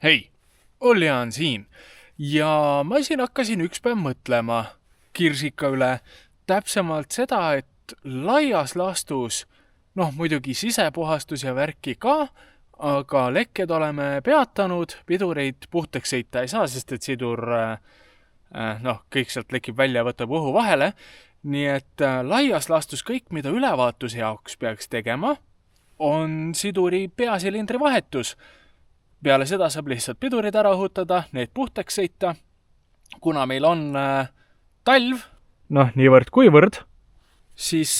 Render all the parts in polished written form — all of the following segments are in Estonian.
Hei, Olja on siin ja ma siin hakkasin üks päev mõtlema kirsika üle täpsemalt seda, et laias laastus, muidugi sisepuhastus ja värki ka, aga lekked oleme peatanud, pidureid puhtaks sõita ei saa, sest et sidur, kõik sealt lekib välja ja võtab õhu vahele. Nii et laias laastus kõik, mida ülevaatuse jaoks peaks tegema, on siduri peasilindri vahetus. Peale seda saab lihtsalt pidurid ära õhutada, need puhtaks sõita. Kuna meil on talv, niivõrd kuivõrd, siis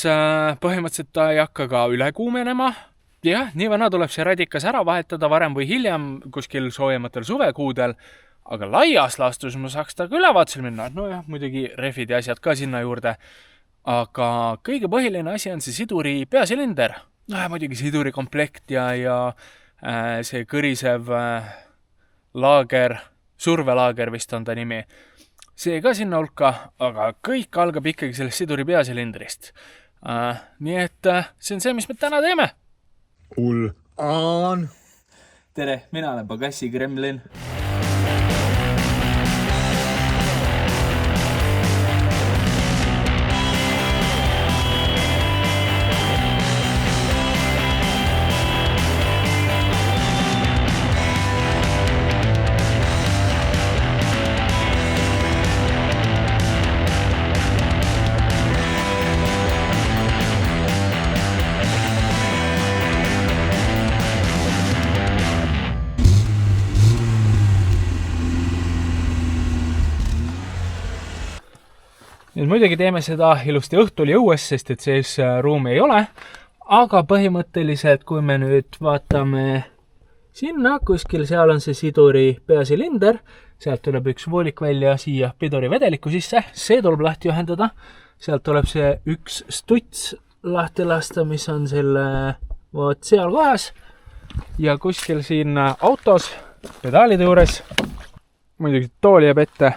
põhimõtteliselt ta ei hakka ka üle kuumenema. Jah, nii vana tuleb see radikas ära vahetada varem või hiljem kuskil soojematel suvekuudel, aga laias laastus ma saaks ta ka ülevaatusel minna. Muidugi rehvid ja asjad ka sinna juurde. Aga kõige põhiline asi on see siduri peasilinder. Muidugi siduri komplekt ja see kõrisev laager, survelaager vist on ta nimi. See ka sinna hulka, aga kõik algab ikkagi sellest siduri peasilindrist. Nii et see on see, mis me täna teeme. Ul'aan! Tere, mina olen Pagassi Kremlin. Nüüd muidugi teeme seda ilusti õhtul jõues, sest et sees ruumi ei ole, aga põhimõtteliselt, kui me nüüd vaatame sinna, kuskil seal on see siduri peasilinder, sealt tuleb üks voolik välja siia piduri vedeliku sisse, see tuleb lahti ühendada, sealt tuleb see üks stuts lahti lasta, mis on selle seal kohas ja kuskil siin autos pedaalide juures, muidugi tool jääb ette.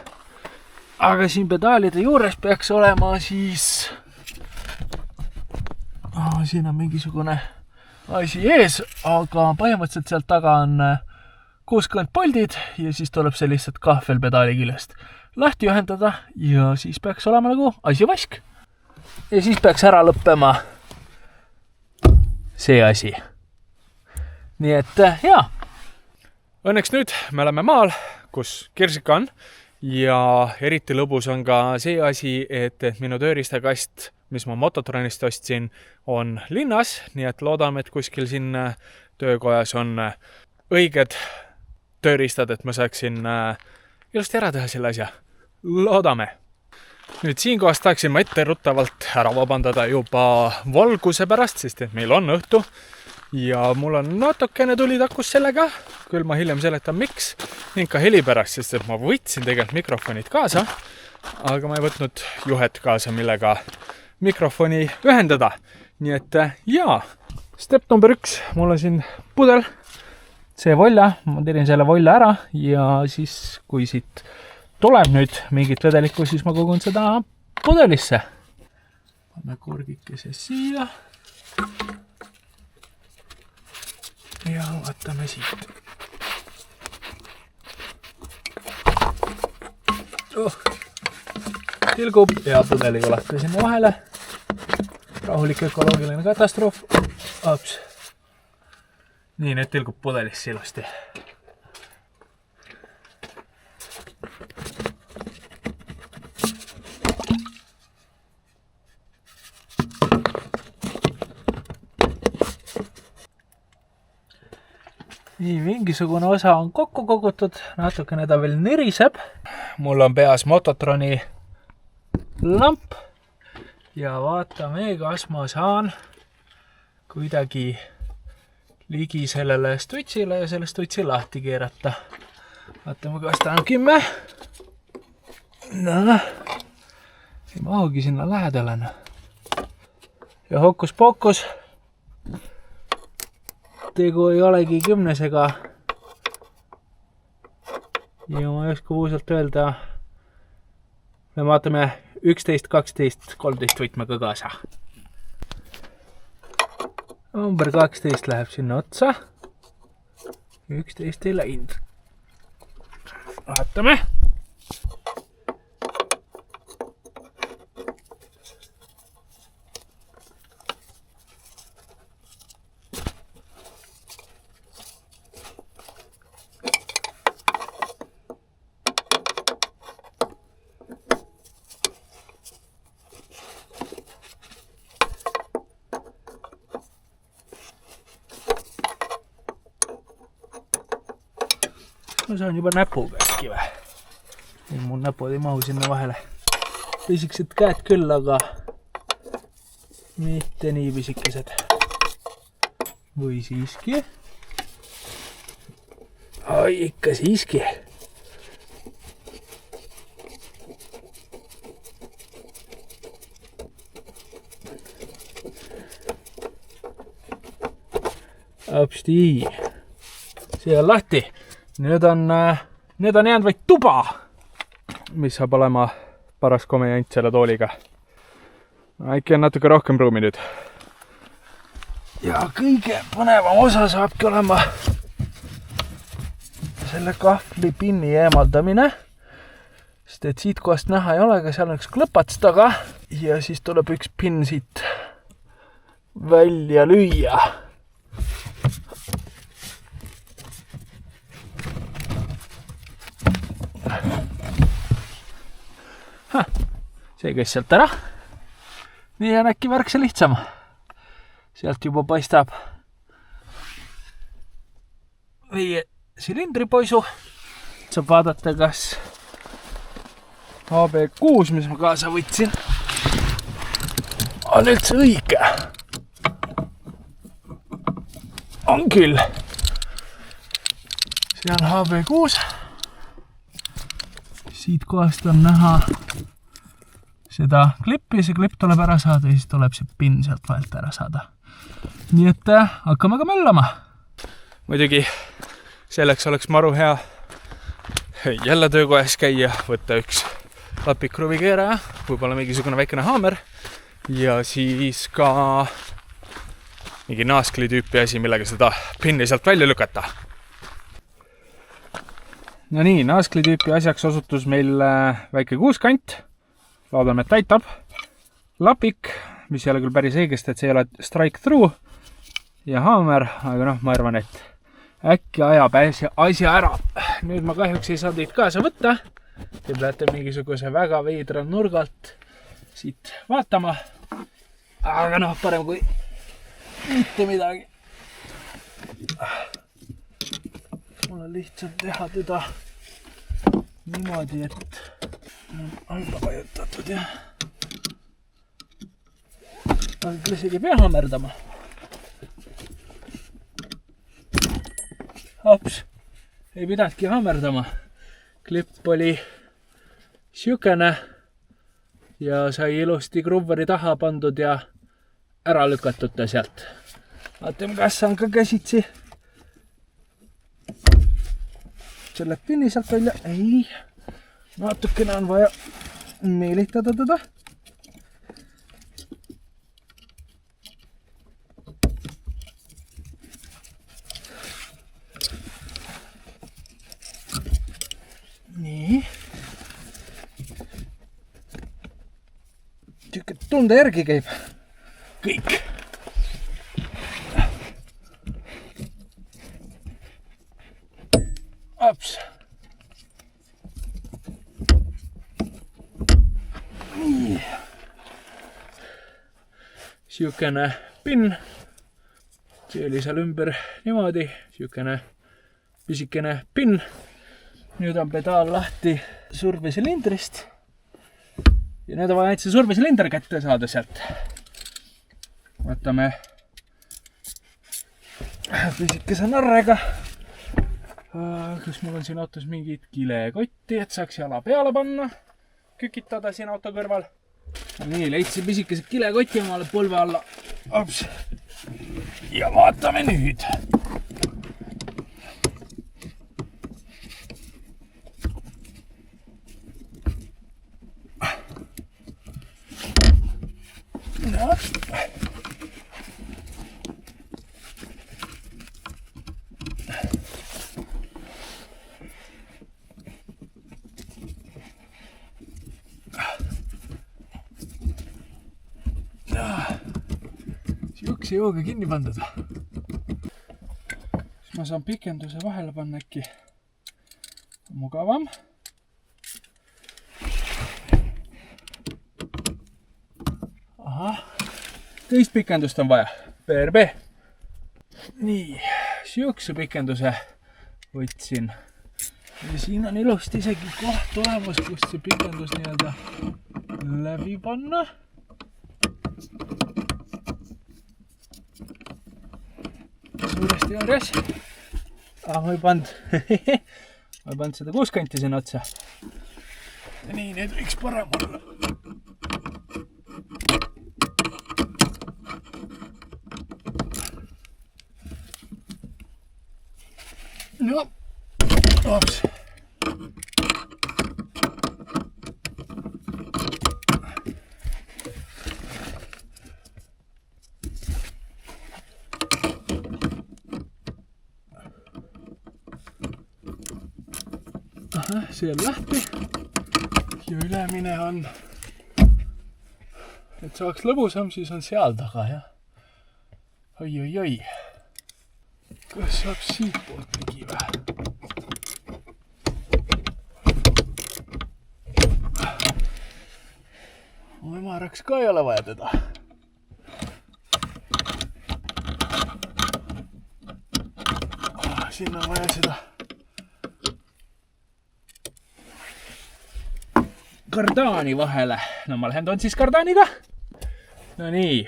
Aga siin pedaalide juures peaks olema siis... siin on mingisugune asi ees, aga põhimõtteliselt sealt taga on 60 poldid ja siis tuleb see lihtsalt kahvelpedaali küljest lahti ühendada ja siis peaks olema nagu asi vask. Ja siis peaks ära lõppema see asi. Nii et jaa. Õnneks nüüd me oleme maal, kus kirsika on. Ja eriti lõbus on ka see asi, et minu tööriistakast, mis ma Mototronist ostsin, on linnas, nii et loodame, et kuskil siin töökojas on õiged tööriistad, et ma saaksin ilusti ära teha selle asja. Loodame. Nüüd siinkohast tahaksin ma ette ruttavalt ära vabandada juba valguse pärast, sest et meil on õhtu. Ja mul on natukene tulitakus sellega, küll ma hiljem seletan miks, ning ka heli pärast, sest et ma võtsin tegelikult mikrofonid kaasa, aga ma ei võtnud juhet kaasa, millega mikrofoni ühendada. Nii et jaa, step number 1, mul on siin pudel, see volja, ma tirin selle volja ära ja siis kui siit tuleb nüüd mingit vedelikku, siis ma kogun seda pudelisse. Panna korgikese siia. Ja vaatame siit. Tilgub ja pudeli ulata sinna vahele. Rahulik ökoloogiline katastroof. Ops. Nii, nüüd tilgub pudelisse ilusti. Nii, mingisugune osa on kokku kogutud, natukene ta veel niriseb. Mul on peas Mototroni lamp ja vaatame, kas ma saan kuidagi ligi sellele stutsile ja selle stutsi lahti keerata. Vaatame, kas ta on 10. Ei mahugi sinna lähedale. Ja hokkus pokkus. Tegu ei olegi 10-sega ja ma ei oska puusalt öelda. Me vaatame 11, 12, 13 võtmega kaasa. Number 12 läheb sinna otsa. 11 ei läinud. Vaatame. Ma saan juba näpuga äkki või? Mul näpud ei mahu sinna vahele. Pisikesed käed küll, aga mitte nii pisikesed. Või siiski? Ai, ikka siiski. Apsti. See on lahti. Nüüd on jäänud vaid tuba, mis saab olema paras komejant selle tooliga. Äkki on natuke rohkem ruumi nüüd. Ja kõige põnevam osa saabki olema selle kahvli pinni eemaldamine. Sest et siit kohast näha ei ole, aga seal on üks klõpats taga ja siis tuleb üks pinn siit välja lüüa. See käis sealt ära. Nii on äkki värkse lihtsam. Sealt juba paistab meie silindripoisu. Saab vaadata, kas HB6, mis ma kaasa võtsin, on üldse õige. On küll. See on HB6. Siit kohast on näha seda klippi, see klipp tuleb ära saada ja siis tuleb see pinn sealt vahelt ära saada. Nii et hakkame ka möllama. Muidugi selleks oleks maru hea jälle töökojas käia, võtta üks lapikkruvikeeraja, võib-olla mingisugune väikene haamer ja siis ka mingi naaskli tüüpi asi, millega seda pinni sealt välja lükata. No nii, naaskli tüüpi asjaks osutus meil väike kuuskant. Loodame, et aitab. Lapik, mis ei ole küll päris õigest, et see ei ole strike through ja haamer, aga noh, ma arvan, et äkki ajab asja ära. Nüüd ma kahjuks ei saa teid kaasa võtta. Te peate mingisuguse väga veidra nurgalt siit vaatama. Aga noh, parem kui mitte midagi. Mul on lihtsalt teha teda niimoodi, et alla vajutatud ja aga küll isegi pea hammerdama. Hops, ei pidanudki hammerdama. Klipp oli siukene ja sai ilusti kruveri taha pandud ja ära lükatud ta sealt. Vaatame, kas on ka käsitsi selle pinni sealt välja. Ei, natukene on vaja meelitada teda. Nii. Tükk tunde järgi käib. Kõik. Ops. Nii. Siukene pinn. See oli seal ümber niimoodi. Siukene pisikene pinn. Nüüd on pedaal lahti survesilindrist. Ja nüüd on vaja see survesilinder kätte saada sealt. Võtame pisikese narrega. Kas mul on siin autos mingit kilekotti, et saaks jala peale panna, kükitada siin auto kõrval. Nii, leidsin pisikesed kilekoti omale põlve alla. Ops. Ja vaatame nüüd. No. uks ei jõuagi kinni pandud. Siis ma saan pikenduse vahele panna äkki mugavam. Ahah, teist pikendust on vaja. PRB. Nii, siukse pikenduse võtsin. Ja siin on ilusti isegi koht olemas, kust see pikendus nii-öelda läbi panna. Suuresti järjes. Ma ei pannud seda kuuskanti sinna otsa. Nii, need võiks parem olla. No, ops. Ahah, see on lahti ja ülemine on, et saaks lõbusam, siis on seal taga, jah. Oi. Kas saab siit poolt ligi või? Ümaraks ka ei ole vaja teda. Sinna on vaja seda kardaani vahele. No ma lähen toon siis kardaaniga. No nii.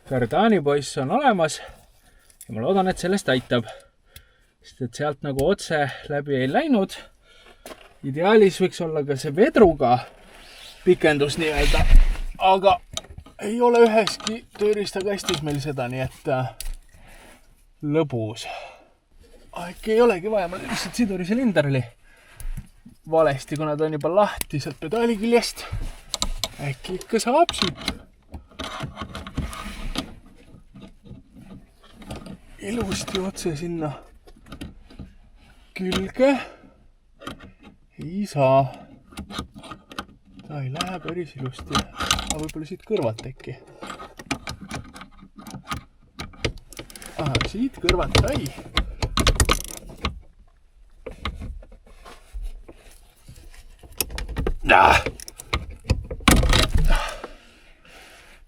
Kardaani poiss on olemas. Ja ma loodan, et sellest aitab. Sest et sealt nagu otse läbi ei läinud. Ideaalis võiks olla ka see vedruga pikendus nii-öelda. Aga ei ole üheski tööriistakastis meil seda, nii et lõbus. Äkki ei olegi vaja, ma lihtsalt sidurisilindar oli valesti, kuna ta on juba lahti sealt pedaali küljest. Äkki ikka saab siit. Ilusti otse sinna külge. Ei saa. Ta ei lähe päris ilusti. Aga võib-olla siit kõrvalt äkki. Siit kõrvalt sai.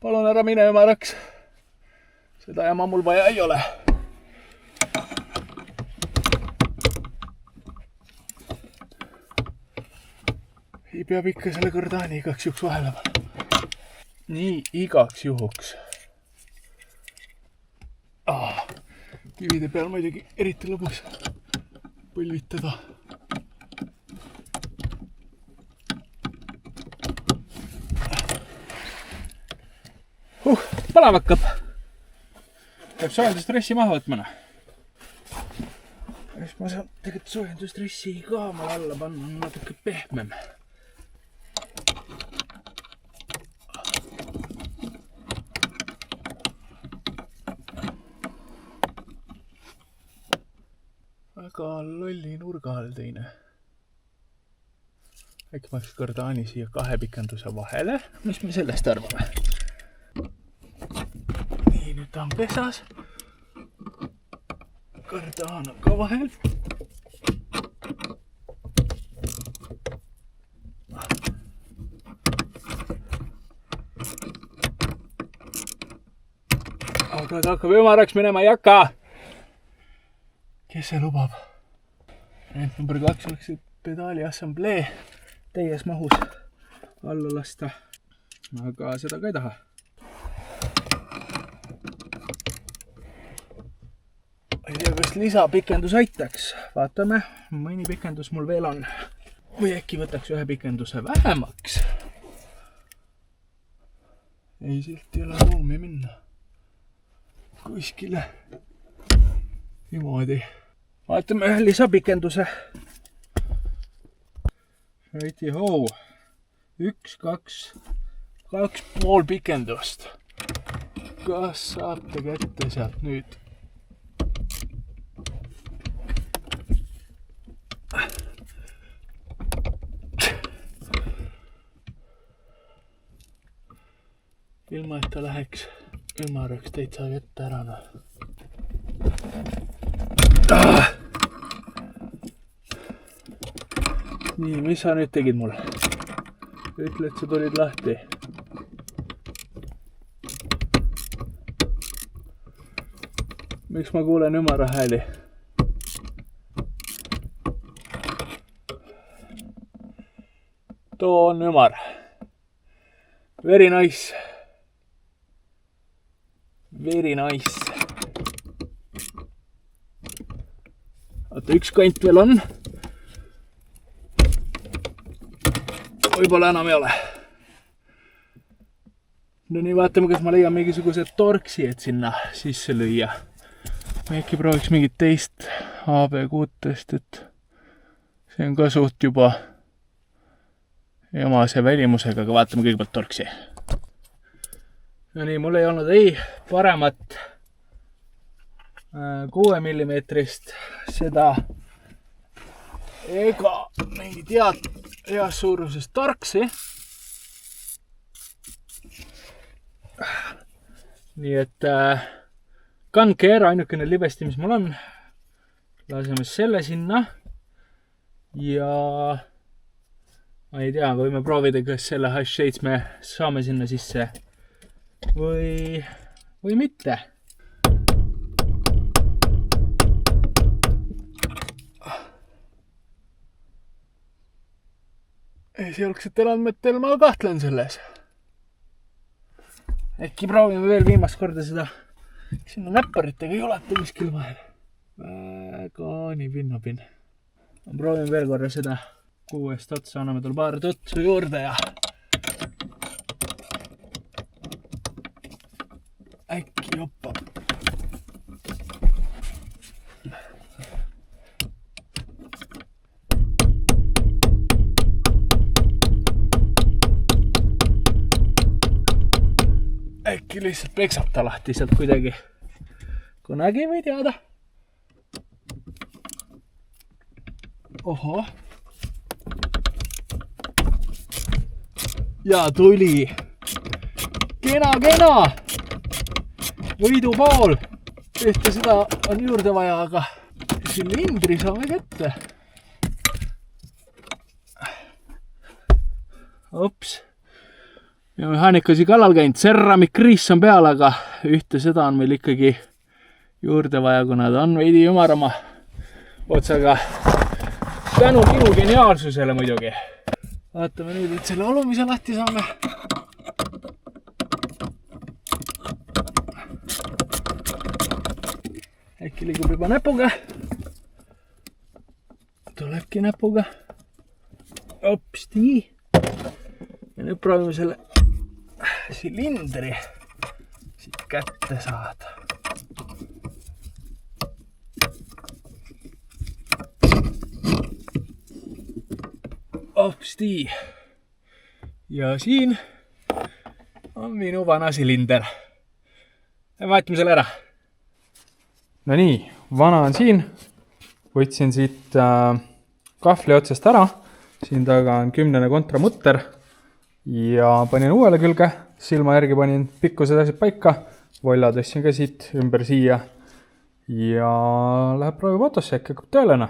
Palun ära mine ümaraks. Seda jama mul vaja ei ole. Ei peab ikka selle kardaani igaks juhuks vahele panna. Nii, igaks juhuks. Kivide peal muidugi eriti lõbus põlvitada. Palav hakkab. Peab soojendustressi maha võtmana. Ma saan tegelikult soojendustressi ka mal alla panna, natuke pehmem. Väga lolli nurga all teine. Äkki ma üks kardaani siia kahe pikenduse vahele. Mis me sellest arvame? Nii, nüüd ta on pesas. Kardaan on ka vahel. Aga ta hakkab ümaraks minema ei hakka. Kes see lubab? Nüüd number 2 oleks pedaali assamblee täies mahus alla lasta. Aga seda ka ei taha. Ei tea, kas lisapikendus aitaks. Vaatame, mõni pikendus mul veel on. Või äkki võtaks ühe pikenduse vähemaks. Ei, silt ei ole ruumi minna. Kuskile. Niimoodi. Vaatame ühe lisapikenduse. Righty ho. 1, 2, 2,5 pikendust. Kas saate kätte sealt nüüd? Ilma, et ta läheks Ümaraks täitsa vette ära. Nii, mis sa nüüd tegid mulle? Ütle, et sa tulid lahti. Miks ma kuulen ümara hääli? Too on ümar. Very nice. Very nice. Oota, üks kant veel on. Võib-olla enam ei ole. No nii, vaatame, kas ma leian mingisuguse torksi, et sinna sisse lüüa. Ma äkki prooviks mingit teist AB6-test, et see on ka suht juba jamase välimusega, aga vaatame kõigepealt torksi. No nii, mul ei olnud ei paremat 6 mm seda ega mingit heas suuruses torksi. Nii et kandke ära ainukene libesti, mis mul on. Laseme selle sinna. Ja ma ei tea, võime proovida, kas selle H7 me saame sinna sisse või mitte. Esialgsetel andmetel ma kahtlen selles. Äkki proovime veel viimast korda seda sinna näpparitega ei oleta kuskil vahel. Väga nii pinnapinn. Proovime veel korra seda kuuest otsa, anname tal paar tutsu juurde ja äkki joppab. Äkki lihtsalt peksab ta lahti sealt kuidagi. Kunagi ei või teada. Oho. Ja tuli. Kena! Võidu pool. Ühte seda on juurde vaja, aga silindri saame kätte. Ops. Ja mehaanikasi kallal käinud, ceramikriis on peal, aga ühte seda on meil ikkagi juurde vaja, kuna ta on veidi ümarama otsaga. Tänu minu geniaalsusele muidugi. Vaatame nüüd, et selle alumise lahti saame. Äkki liigub juba näpuga. Tulebki näpuga. Opsti. Ja nüüd proovime selle silindri siit kätte saada. Opsti. Ja siin on minu vana silinder. Vaatame selle ära. No nii, vana on siin. Võtsin siit kahvli otsast ära. Siin taga on 10 kontramutter. Ja panin uuele külge, silma järgi panin pikkused asjad paika, volla tõssin ka siit ümber siia ja läheb proovimotosse, äkki hakkab tööle.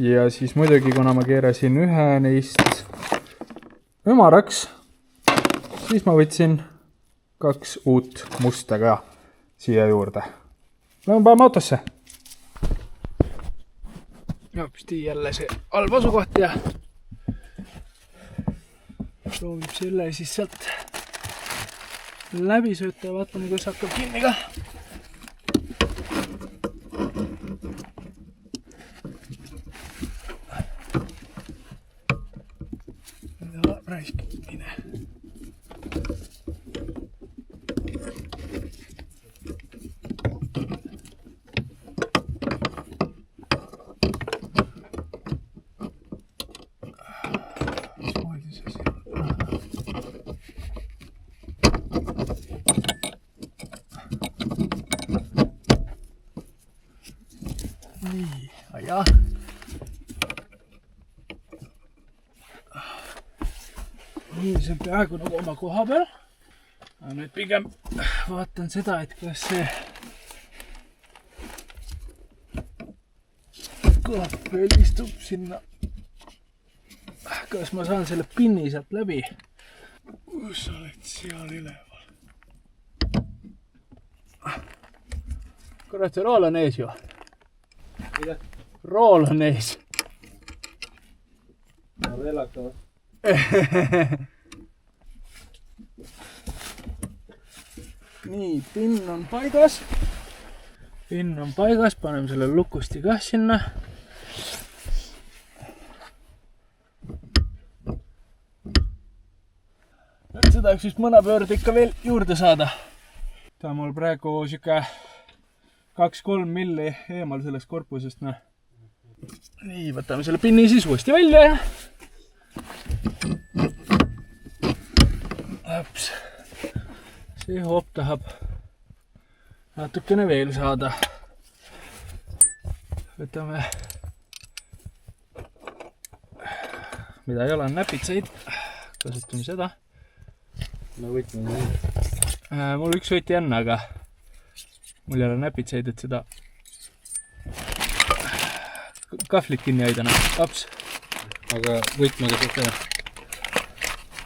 Ja siis muidugi, kuna ma keerasin ühe neist ümaraks, siis ma võtsin 2 uut musta ka siia juurde. Lähme paneme autosse. Jopsti jälle see halb asukoht ja proovib selle siis sealt läbi sööta ja vaatame, kuidas hakkab kinni ka. Raisk, mine. Nii, aja. Nii, see on peaaegu nagu oma koha peal. Aga nüüd pigem vaatan seda, et kas see klapp veel istub sinna. Kas ma saan selle pinni sealt läbi? Kus sa oled seal üleval? Kurat, see rool on ees ju. Mida? Rool on ees. No veel hakkavad. Nii, pinn on paigas. Pinn on paigas, paneme selle lukusti kah sinna. Nüüd seda üks vist mõne pöörde ikka veel juurde saada. Ta on mul praegu siuke 2-3 milli eemal sellest korpusest. No. Nii, võtame selle pinni siis uuesti välja ja Laps. See hoop tahab natukene veel saada. Võtame, mida ei ole, on näpitsaid. Kasutame seda. No võtme. Mul üks võti on, aga mul ei ole näpitsaid, et seda kahvlit kinni hoida. Laps. Aga võtmega saab teha.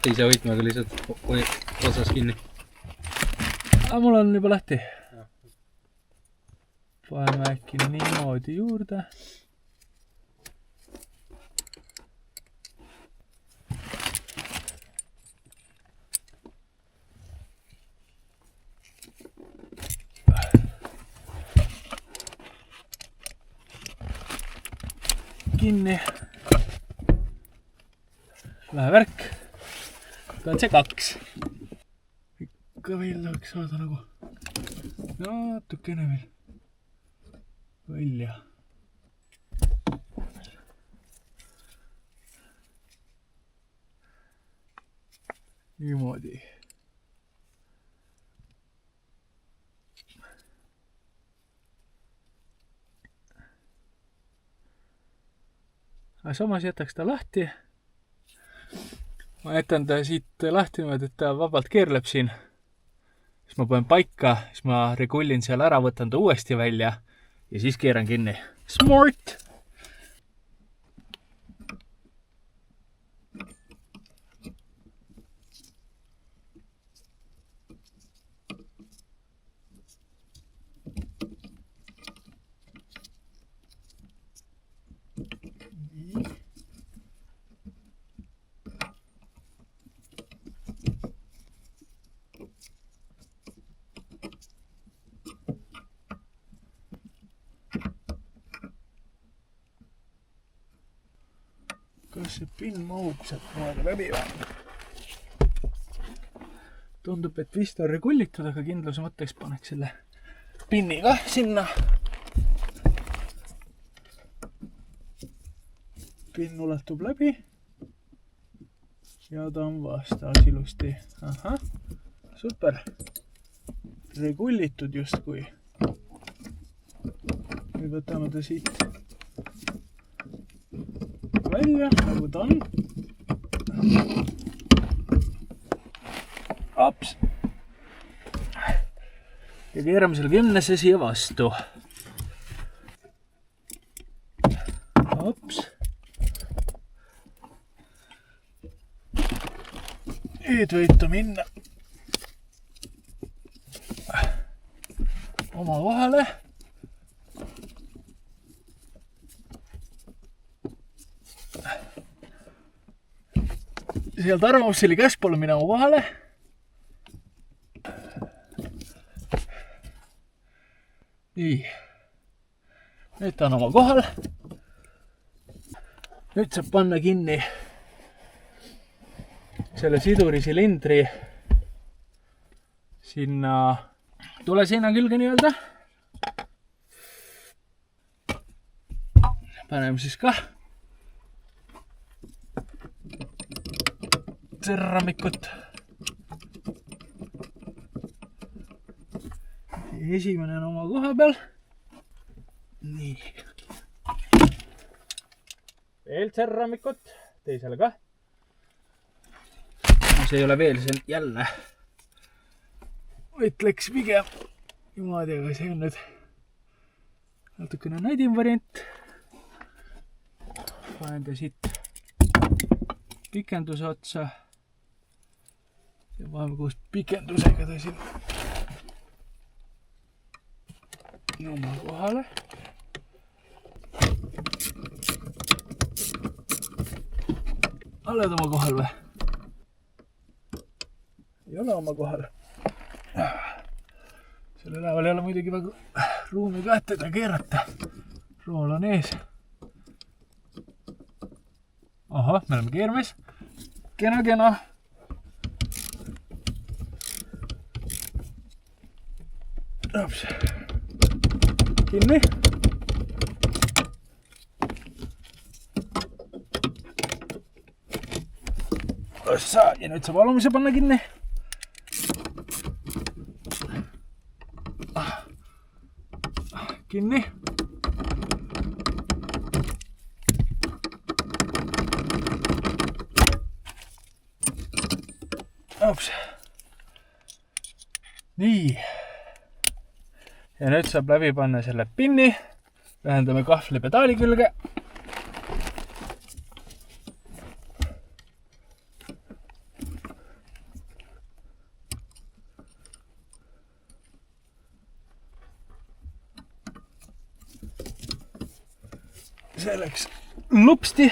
Teise võtmega lihtsalt otsas kinni. Aga mul on juba lahti. Paneme äkki niimoodi juurde. Kinni. Vähe värk. Ta on see 2. Ikka veel tahaks saada nagu natukene veel välja. Niimoodi. Aga samas jätaks ta lahti. Ma jätan ta siit lahti niimoodi, et ta vabalt keerleb siin. Siis ma panen paika, siis ma regullin seal ära, võtan ta uuesti välja ja siis keeran kinni. Smart! Kas see pinn mahub sealt moodi läbi või? Tundub, et vist on regullitud, aga kindluse mõtteks paneks selle pinni ka sinna. Pinn ulatub läbi. Ja ta on vastas ilusti. Aha, super. Regullitud justkui. Nüüd võtame ta siit välja, nagu ta on. Aps. Ja keerame selle 10 siia vastu. Aps. Nüüd võib ta minna oma kohale. Sealt arvamusseli käspoole minema kohale. Nii. Nüüd ta on oma kohal. Nüüd saab panna kinni selle siduri silindri sinna tuleseina külge nii-öelda. Paneme siis ka serramikut. Esimene on oma koha peal. Nii. Veel serramikut. Teisele ka. See ei ole veel, see on jälle ütleks pigem niimoodi, aga see on nüüd natukene näidim variant. Panen ta siit pikenduse otsa ja paneme koos pikendusega ta siin oma kohale. Oled oma kohal või? Ei ole oma kohal. Selle üleval ei ole muidugi väga ruumi ka, et teda keerata. Rool on ees. Aha, me oleme keermes. Kena. Ups. Kinni. Ossa, ja nüüd saab alumise panna kinni. Kinni. Ups. Nii. Ja nüüd saab läbi panna selle pinni. Ühendame kahvli pedaali külge. See läks lupsti.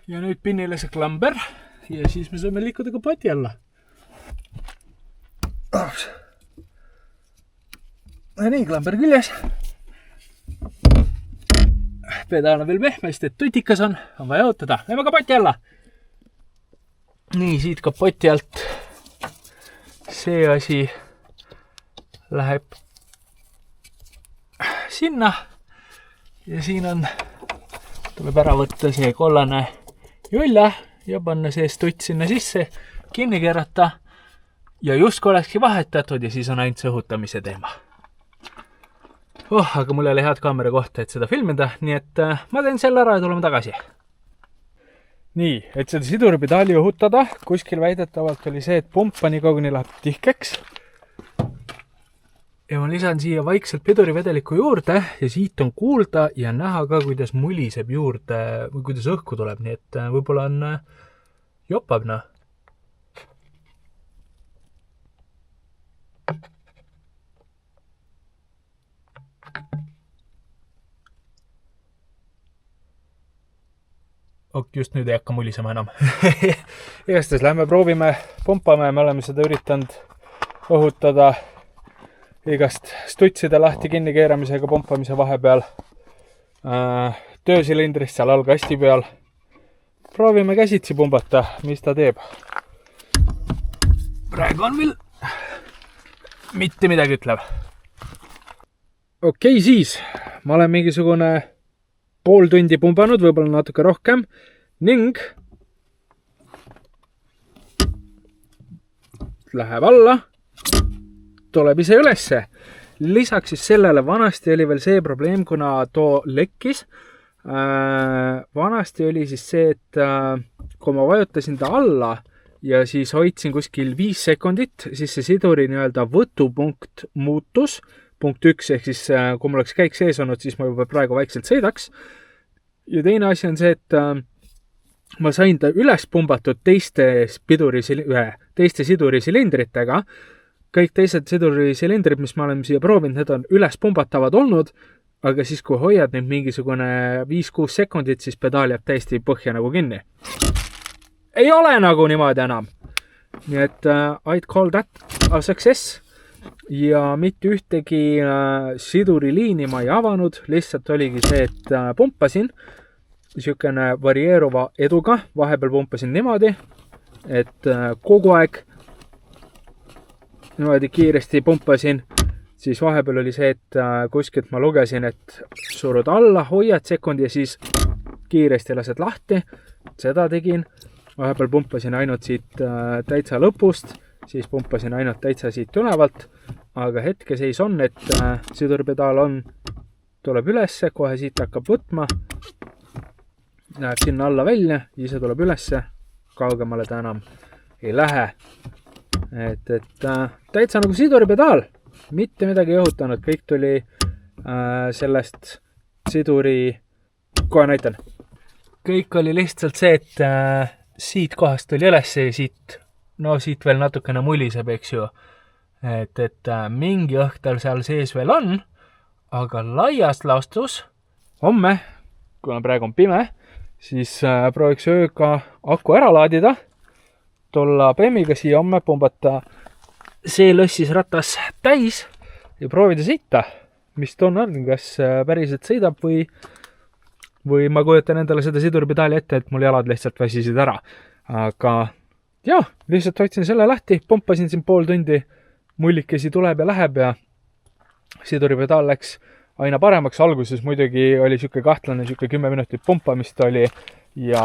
Ja nüüd pinnile see klamber ja siis me saame liikuda ka poti alla. Ja nii, klamber küljes. Pedaal on veel pehmest, et tutikas on vaja ootada. Lähme ka poti alla. Nii, siit ka poti alt see asi läheb sinna ja siin on, tuleb ära võtta see kollane julla ja panna see stuts sinna sisse, kinni keerata ja justkui olekski vahetatud ja siis on ainult see õhutamise teema. Aga mul ei ole head kaamera kohta, et seda filmida, nii et ma teen selle ära ja tuleme tagasi. Nii, et seda siduripedaali õhutada, kuskil väidetavalt oli see, et pumpani koguni läheb tihkeks. Ja ma lisan siia vaikselt pidurivedeliku juurde ja siit on kuulda ja näha ka, kuidas muliseb juurde või kuidas õhku tuleb, nii et võib-olla on jopabna. Just nüüd ei hakka mulisema enam. Igastahes lähme proovime, pumpame, me oleme seda üritanud õhutada igast stutside lahti kinni keeramisega pumpamise vahepeal. Töösilindrist seal all kasti peal. Proovime käsitsi pumbata, mis ta teeb. Praegu on veel mitte midagi ütlev. Okei, siis ma olen mingisugune pool tundi pumbanud, võib-olla natuke rohkem ning läheb alla. Tuleb ise ülesse. Lisaks siis sellele vanasti oli veel see probleem, kuna too lekkis. Vanasti oli siis see, et kui ma vajutasin ta alla ja siis hoidsin kuskil 5 sekundit, siis see siduri nii-öelda võtupunkt muutus. Punkt 1, ehk siis kui mul oleks käik sees olnud, siis ma juba praegu vaikselt sõidaks. Ja teine asi on see, et ma sain ta üles pumbatud teiste sidurisilindritega. Kõik teised sidurisilindrid, mis ma olen siia proovinud, need on üles pumbatavad olnud, aga siis kui hoiad neid mingisugune 5-6 sekundit, siis pedaal jääb täiesti põhja nagu kinni. Ei ole nagu niimoodi enam. Nii et I'd call that a success. Ja mitte ühtegi siduriliini ma ei avanud, lihtsalt oligi see, et pumpasin niisugune varieeruva eduga, vahepeal pumpasin niimoodi, et kogu aeg niimoodi kiiresti pumpasin, siis vahepeal oli see, et kuskilt ma lugesin, et surud alla, hoiad sekundi ja siis kiiresti lased lahti. Seda tegin. Vahepeal pumpasin ainult siit täitsa lõpust, siis pumpasin ainult täitsa siit ülevalt, aga hetkeseis on, et siduripedaal tuleb ülesse, kohe siit hakkab võtma, läheb sinna alla välja, ise tuleb ülesse, kaugemale ta enam ei lähe. Et täitsa nagu siduripedaal. Mitte midagi ei õhutanud. Kõik tuli sellest siduri... Kohe näitan. Kõik oli lihtsalt see, et siit kohast tuli üles ja siit veel natukene muliseb, eks ju. Et mingi õhtel seal sees veel on, aga laias laastus homme, kuna praegu on pime, siis prooviks ööga aku ära laadida, tulla Bemmiga siia homme, pumbata see lõssis ratas täis ja proovida sõita, mis tunne on, kas päriselt sõidab või ma kujutan endale seda siduripedaali ette, et mul jalad lihtsalt väsisid ära. Aga jah, lihtsalt hoidsin selle lahti, pumpasin siin pool tundi, mullikesi tuleb ja läheb ja siduripedaal läks aina paremaks. Alguses muidugi oli siuke kahtlane, siuke 10 minutit pumpamist oli ja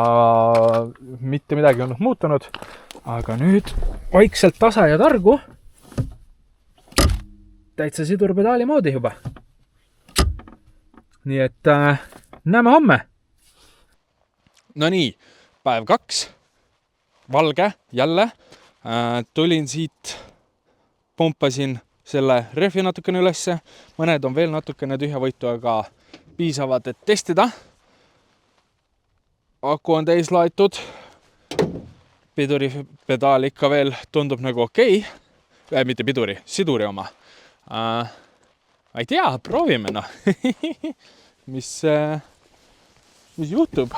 mitte midagi olnud muutunud. Aga nüüd vaikselt tasa ja targu täitsa siduripedaali moodi juba. Nii et näeme homme. No nii, päev 2, valge jälle. Tulin siit, pumpasin selle rehvi natukene ülesse. Mõned on veel natukene tühjavõitu, aga piisavad, et testida. Aku on täis laetud. Piduripedaal ikka veel tundub nagu okei. Mitte piduri, siduri oma. Ma ei tea, proovime noh. mis juhtub?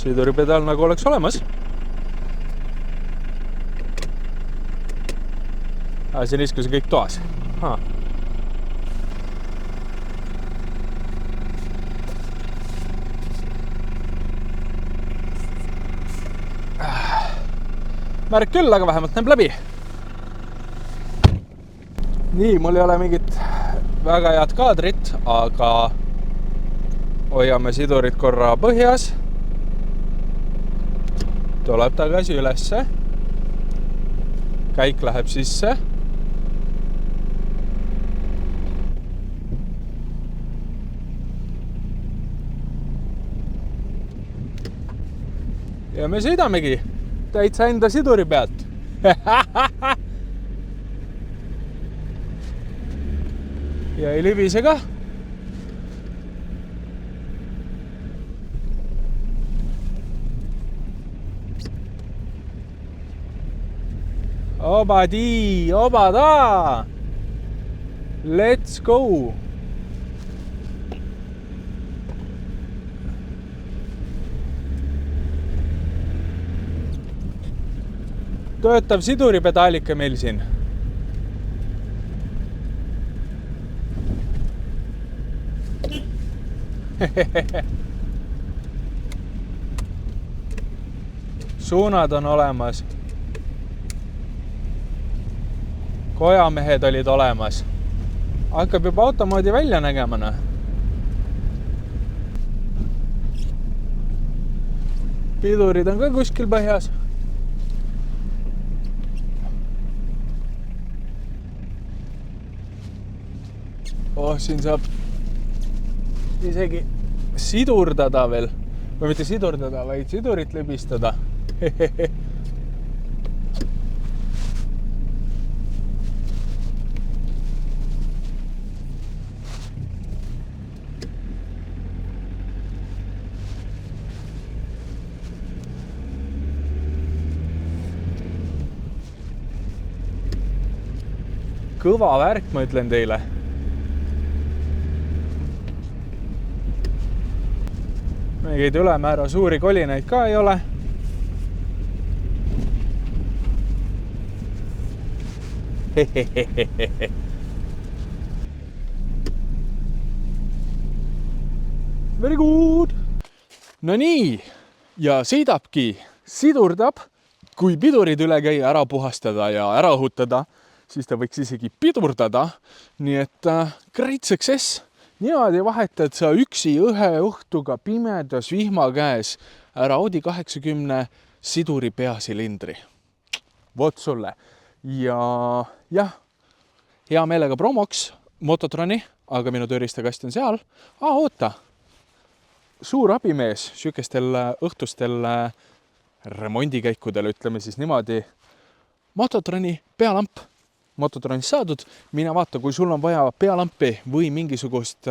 Siduripedaal nagu oleks olemas. See on iskus kõik toas. Märk küll, aga vähemalt näeb läbi. Nii, mul ei ole mingit väga head kaadrit, aga hoiame sidurit korra põhjas. Tuleb tagasi ülesse. Käik läheb sisse. Ja me sõidamegi täitsa enda siduri pealt. Ja ei libise ka. Obadi, obada. Let's go. Töötav siduripedaalike meil siin. Suunad on olemas. Kojamehed olid olemas. Hakkab juba automoodi välja nägemana. Pidurid on ka kuskil põhjas. Siin saab isegi sidurdada veel. Või mitte sidurdada, vaid sidurit libistada. Kõva värk, ma ütlen teile. Mingeid ülemäära suuri kolinaid ka ei ole. Very good. No nii, ja sõidabki, sidurdab, kui pidurid üle käia, ära puhastada ja ära õhutada, siis ta võiks isegi pidurdada. Nii et great success. Niimoodi vahetad sa üksi ühe õhtuga pimedas vihma käes ära Audi 80 siduri peasilindri. Vot sulle. Ja jah, hea meelega promoks Mototroni, aga minu tööriistakast on seal. Oota! Suur abimees sükestel õhtustel remondikäikudel, ütleme siis niimoodi. Mototroni pealamp. Mototronis saadud. Mine vaata, kui sul on vaja pealampi või mingisugust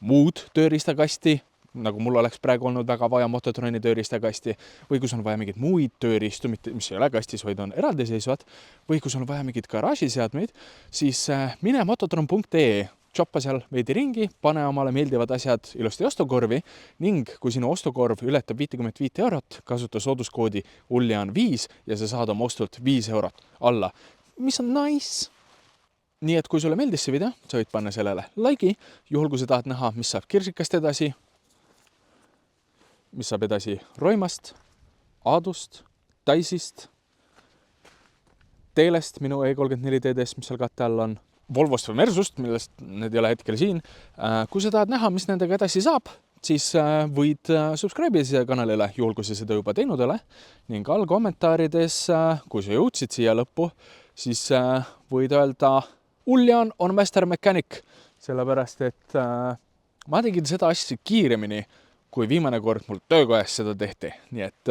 muud tööriistakasti, nagu mul oleks praegu olnud väga vaja Mototroni tööriistakasti, või kui sul on vaja mingeid muid tööriistu, mis ei ole kastis, vaid on eraldiseisvad, või kui sul on vaja mingeid garaažiseadmeid, siis mine mototron.ee, choppa seal veidi ringi, pane omale meeldivad asjad ilusti ostukorvi ning kui sinu ostukorv ületab 55 eurot, kasuta sooduskoodi Uljan5 ja sa saad oma ostult 5 eurot alla, mis on nice. Nii et kui sulle meeldis see video, sa võid panna sellele like'i, juhul kui sa tahad näha, mis saab kirsikast edasi, mis saab edasi Roimast, Aadust, Taisist, Teelest, minu E34 TDS, mis seal katte all on, Volvost või Mersust, millest need ei ole hetkel siin. Kui sa tahad näha, mis nendega edasi saab, siis võid subscribe'ida siia kanalile, juhul kui sa seda juba teinud ole. Ning all kommentaarides, kui sa jõudsid siia lõppu, siis võid öelda, Uljan on master mechanic, sellepärast et ma tegin seda asja kiiremini, kui viimane kord mul töökojas seda tehti. Nii et